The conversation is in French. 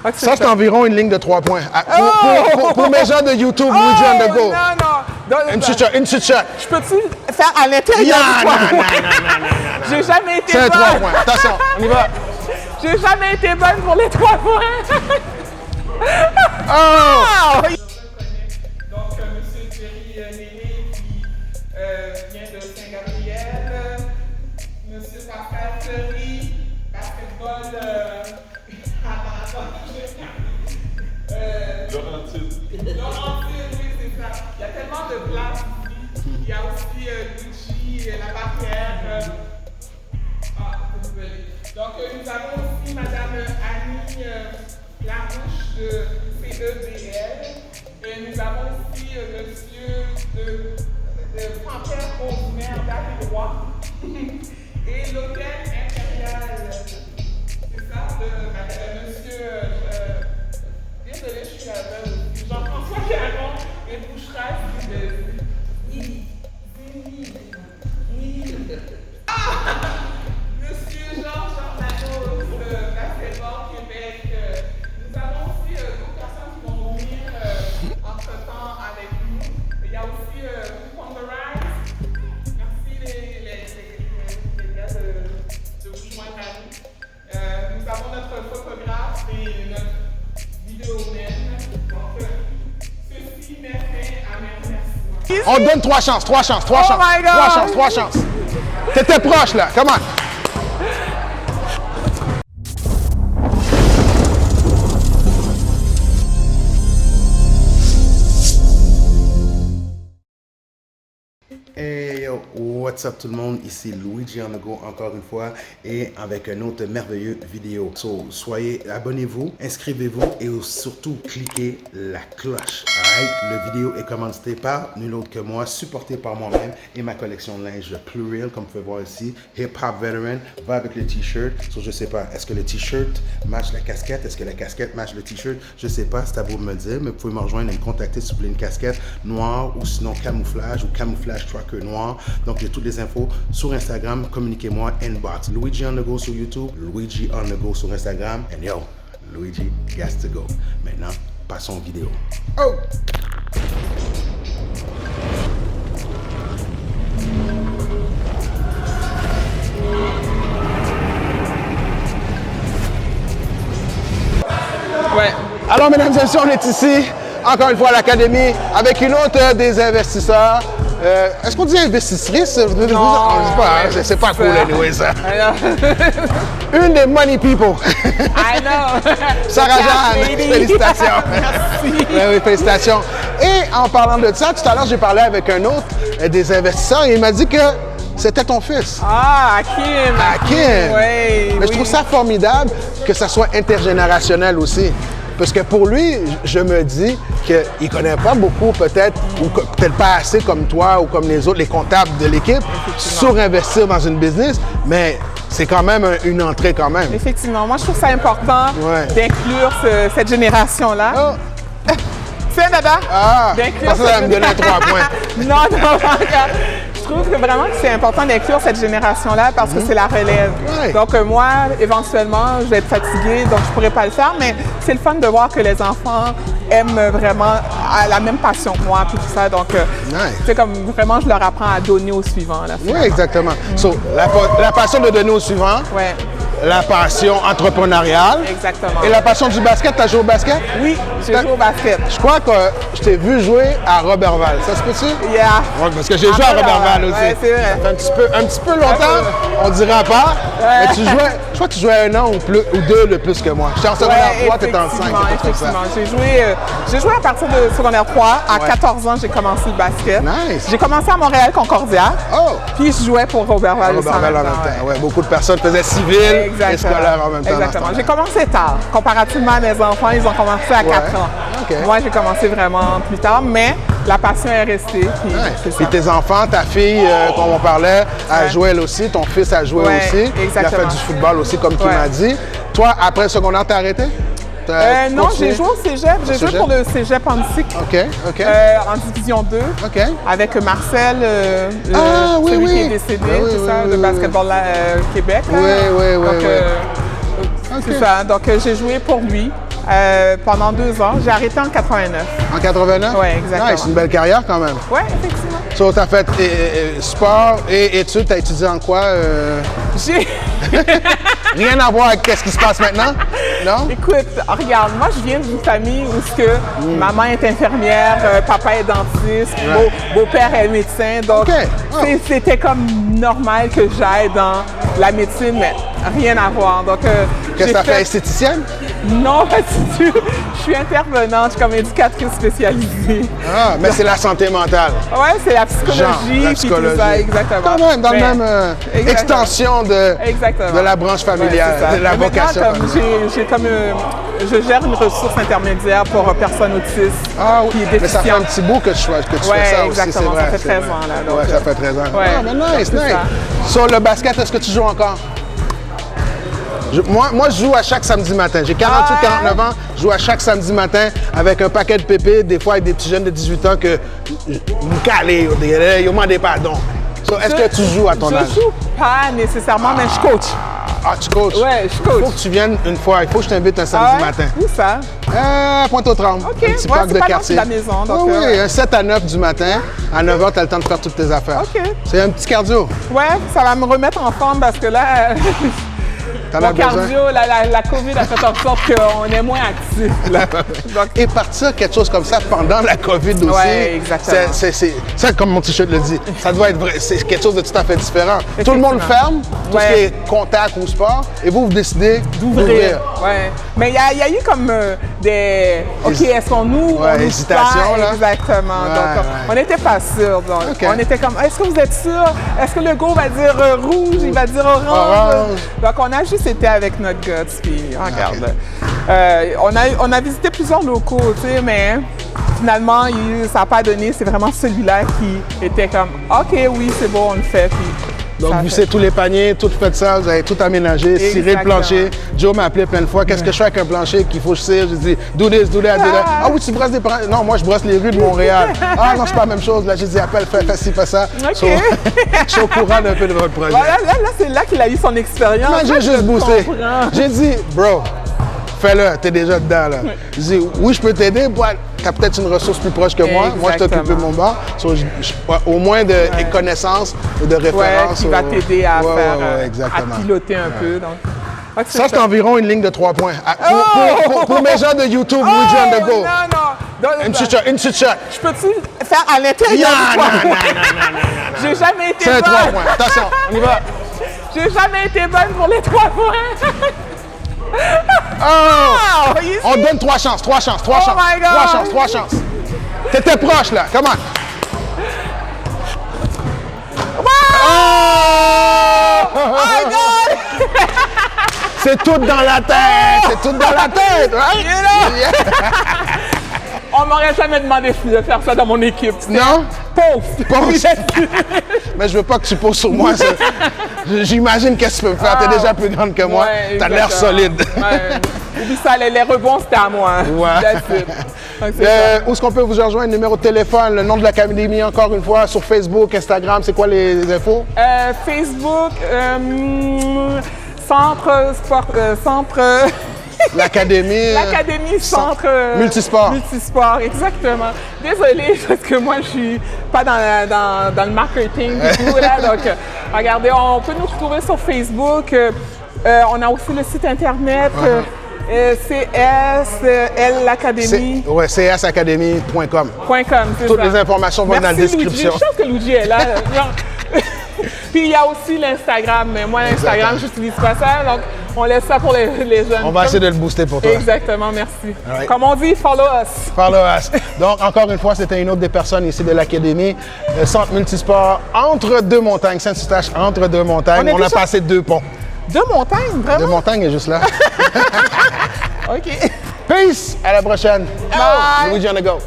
Okay, ça, c'est environ une ligne de 3 points. Pour mes gens de YouTube, Luigi on the go. Non. Une petite shot. Je peux-tu faire à l'intérieur du 3 points? J'ai jamais été bonne. C'est 3 points. Attention, on y va. J'ai jamais été bonne pour les 3 points. Oh! Donc, M. Thierry Néné qui vient de Saint-Gabriel. M. Pascal Fleury, basketball Laurentine, oui, c'est ça. Il y a tellement de places ici. Il y a aussi Luigi, la barrière. Donc, nous avons aussi Mme Annie Larouche de CEBL. Et nous avons aussi Monsieur de Panthère Ordinaire David Roy. Et l'hôtel impérial, c'est ça, de Monsieur. Désolé, je suis aveugle. Jean-François Caron et Boucheras de Monsieur Georges Giordano de Basketball Québec. Nous avons aussi d'autres personnes qui vont venir entre-temps avec nous. Il y a aussi Ponderize. Merci les gars de vous joindre à nous. Nous avons notre photographe et notre vidéoman. Donc, ceci met fin à mes remerciements. On donne 3 chances. my God. 3 chances. T'étais proche, là. Come on. Hey yo, what's up tout le monde, ici Luigi on the go encore une fois et avec un autre merveilleux vidéo. So, abonnez-vous, inscrivez-vous et surtout cliquez la cloche. Alright, le vidéo est commandité par nul autre que moi, supporté par moi-même et ma collection de linge Pluriel, comme vous pouvez voir ici. Hip Hop Veteran va avec le t-shirt. So, je sais pas, est-ce que le t-shirt match la casquette? Est-ce que la casquette match le t-shirt? Je sais pas, c'est à vous de me dire, mais vous pouvez me rejoindre et me contacter si vous voulez une casquette noire ou sinon camouflage ou camouflage trucker noir. Donc, j'ai toutes les infos sur Instagram. Communiquez-moi inbox. Luigi on the go sur YouTube, Luigi on the go sur Instagram. And yo, Luigi has to go. Maintenant, passons aux vidéos. Oh! Ouais. Alors, mesdames et messieurs, on est ici, encore une fois à l'Académie, avec une autre des investisseurs. Est-ce qu'on dit investitrice? Non, on dit pas, hein? C'est pas cool, anyway, ça. Une des money people. I know. Sarah Jeanne, félicitations. Merci. Oui, félicitations. Et en parlant de ça, tout à l'heure, j'ai parlé avec un autre des investisseurs et il m'a dit que c'était ton fils. Ah, Hakim. Hakim. Oui. Mais je trouve ça formidable que ça soit intergénérationnel aussi. Parce que pour lui, je me dis qu'il ne connaît pas beaucoup peut-être, ou peut-être pas assez comme toi ou comme les autres, les comptables de l'équipe, surinvestir dans une business, mais c'est quand même une entrée quand même. Effectivement, moi je trouve ça important d'inclure cette génération-là. Oh. C'est Dada? Ah, d'inclure ça va me donner 3 points. Non, je trouve que vraiment que c'est important d'inclure cette génération-là parce que c'est la relève. Ouais. Donc moi, éventuellement, je vais être fatiguée, donc je pourrais pas le faire, mais c'est le fun de voir que les enfants aiment vraiment la même passion que moi, puis tout ça. Donc, c'est comme vraiment, je leur apprends à donner au suivant. Là, oui, exactement. So, la passion de donner au suivant. Ouais. La passion entrepreneuriale. Exactement. Et la passion du basket, tu as joué au basket? Oui, j'ai joué au basket. Je crois que je t'ai vu jouer à Roberval. Ça se peut-tu? Yeah. Ouais, parce que j'ai joué à Roberval aussi. Ouais, c'est vrai. Ça fait un petit peu longtemps, on dira pas. Ouais. Mais tu jouais, je crois que tu jouais 1 an ou 2 de plus que moi. J'étais en secondaire 3, tu étais en 5. Effectivement, j'ai joué à partir de secondaire 3. À 14 ans, j'ai commencé le basket. Nice. J'ai commencé à Montréal-Concordia. Oh! Puis je jouais pour Roberval aussi. Roberval en même temps. Ouais, beaucoup de personnes faisaient civil et scolaire en même temps. Exactement. J'ai commencé tard. Comparativement à mes enfants, ils ont commencé à 4 ans. Okay. Moi, j'ai commencé vraiment plus tard, mais la passion est restée. Puis tes enfants, ta fille, comme on parlait, a joué elle aussi. Ton fils a joué aussi. Exactement. Il a fait du football aussi, comme tu m'as dit. Toi, après le secondaire, t'as arrêté? Non, j'ai joué au cégep. J'ai joué pour le cégep Antique. OK. En division 2. OK. Avec Marcel, oui, qui est décédé, tout ça, de Basketball Québec. Là. Oui. Donc, c'est ça. Donc, j'ai joué pour lui. pendant 2 ans. J'ai arrêté en 89. En 89? Ouais, exactement. Ouais, c'est une belle carrière quand même. Oui, effectivement. So, tu as fait sport et études. Tu as étudié en quoi? J'ai... Rien à voir avec ce qui se passe maintenant? Non? Écoute, regarde, moi je viens d'une famille où ce que maman est infirmière, papa est dentiste, beau-père est médecin, donc OK. Oh. c'était comme normal que j'aille dans la médecine, mais rien à voir. Donc, Qu'est-ce que tu as fait? Esthéticienne? Non, pas du tout. Je suis intervenante, je suis comme éducatrice spécialisée. Ah, mais c'est la santé mentale. Ouais, c'est la psychologie, Genre, la puis psychologie. tout ça, exactement. Quand même, dans la même exactement. extension de la branche familiale, Ouais, de la mais vocation maintenant, familiale. je gère une ressource intermédiaire pour personnes autistes. Ah oui, qui est mais ça fait déficiente. un petit bout que tu fais ça aussi, c'est exactement, vrai. ça fait c'est 13 vrai. ans, là. Donc, Ouais, ça fait 13 ans. ouais, Ah, mais nice, c'est nice. ça. Sur le basket, est-ce que tu joues encore? Moi, je joue à chaque samedi matin. J'ai 48-49 ans, je joue à chaque samedi matin avec un paquet de pépites, des fois avec des petits jeunes de 18 ans que vous calez, ils m'ont des pardons. So, est-ce que tu joues à ton âge? Je joue pas nécessairement, mais je coach. Ah, tu coaches? Ouais, je Il faut coach. que tu viennes une fois. Il faut que je t'invite un samedi matin. Où ça? Pointe-aux-Trembles. OK. Un petit Ouais, parc c'est de pas loin quartier. de la maison, donc, oui, ouais. un 7 à 9 du matin. À 9 h, tu as le temps de faire toutes tes affaires. OK. C'est un petit cardio. Ouais, ça va me remettre en forme parce que là, T'en as mon besoin. cardio, la COVID a fait en sorte qu'on est moins actif. Là. Donc, Et partir quelque chose comme ça pendant la COVID aussi, Ouais, exactement. c'est comme mon t-shirt le dit, ça doit être vrai, c'est quelque chose de tout à fait différent. Tout le monde ferme, tout ce qui Ouais. est contact ou sport, et vous décidez d'ouvrir. Ouais. Mais il y a eu comme des... OK, est-ce qu'on ouvre? Ouais, on ouvre hésitation, pas? là. Exactement. Ouais, Donc, ouais. on n'était pas sûrs. Donc, OK. on était comme, est-ce que vous êtes sûr? Est-ce que le go va dire rouge? Il va dire orange? Orange. Donc, on a juste été avec notre guts. Puis, regarde. On a visité plusieurs locaux, tu sais, mais finalement, ça n'a pas donné. C'est vraiment celui-là qui était comme, OK, oui, c'est bon, on le fait. Puis, Donc, ça a vous fait. savez tous les paniers, tout fait ça, vous avez tout aménagé, ciré le Exactement. plancher. Joe m'a appelé plein de fois. Qu'est-ce que je fais avec un plancher qu'il faut que je cire? J'ai dit, do this, do that, do that. Ah oui, tu brosses des planchers? Non, moi, je brosse les rues de Montréal. Ah non, c'est pas la même chose. Là, j'ai dit, appelle, fais ci, fais ça. OK. So, je suis au courant d'un peu de votre projet. Voilà, là, c'est là qu'il a eu son expérience. Moi, j'ai Là, juste je boosté. comprends. J'ai dit, bro, fais-le, t'es déjà dedans, là. Je dis, oui, je peux t'aider, t'as peut-être une ressource plus proche que moi. Moi, je t'occupe de mon bord. So, au moins de connaissances et de Ouais, références. qui va t'aider à Ouais, faire, ouais, à exactement. piloter un peu. Donc, Ça, c'est environ une ligne de 3 points. Pour mes gens de YouTube, Luigi on the go. Non, non. Donc, Une petite shot. Je peux-tu faire à l'intérieur du Non, 3 non, points? non. J'ai jamais été C'est un 3 bonne. points. Attention, on y va. J'ai jamais été bonne pour les 3 points. Oh! Oh, you On see? donne 3 chances, 3 chances, 3 Oh chances. my God. 3 chances. T'étais proche, là. Come on. Oh my God! C'est tout dans la tête. C'est tout dans la tête. Right? You know? On m'aurait jamais demandé de faire ça dans mon équipe. Non? Pauvre. Pose. Mais je veux pas que tu poses sur moi. Ça. J'imagine qu'est-ce que tu peux me faire. T'es déjà plus grande que moi. Ouais, T'as l'air exactement. solide. Ouais. Oublie ça, les rebonds, c'était à moi. Ouais. That's it. Donc, c'est ça. Où est-ce qu'on peut vous rejoindre? Numéro de téléphone, le nom de l'académie encore une fois, sur Facebook, Instagram, c'est quoi les infos? Facebook, Centre Sport, L'académie. L'Académie Centre Multisport. Multisport, exactement. Désolée, parce que moi, je suis pas dans le marketing du tout. Là, donc, regardez, on peut nous retrouver sur Facebook. On a aussi le site Internet. CSL l'Académie. Ouais, csacademy.com. C'est Toutes ça. les informations vont dans la Merci, description. Luigi. Je pense que Luigi est là. Genre. Puis il y a aussi l'Instagram, mais moi l'Instagram, j'utilise pas ça, donc on laisse ça pour les jeunes. On va essayer de le booster pour toi. Exactement, merci. Alright. Comme on dit, follow us. Follow us. Donc, encore une fois, c'était une autre des personnes ici de l'Académie. Centre multisport entre deux montagnes. Saint-Eustache entre deux montagnes. On On a était passé 2 ponts. De montagne, Deux vraiment? montagnes est juste là. OK. Peace! À la prochaine. Bye. Luigi on the go.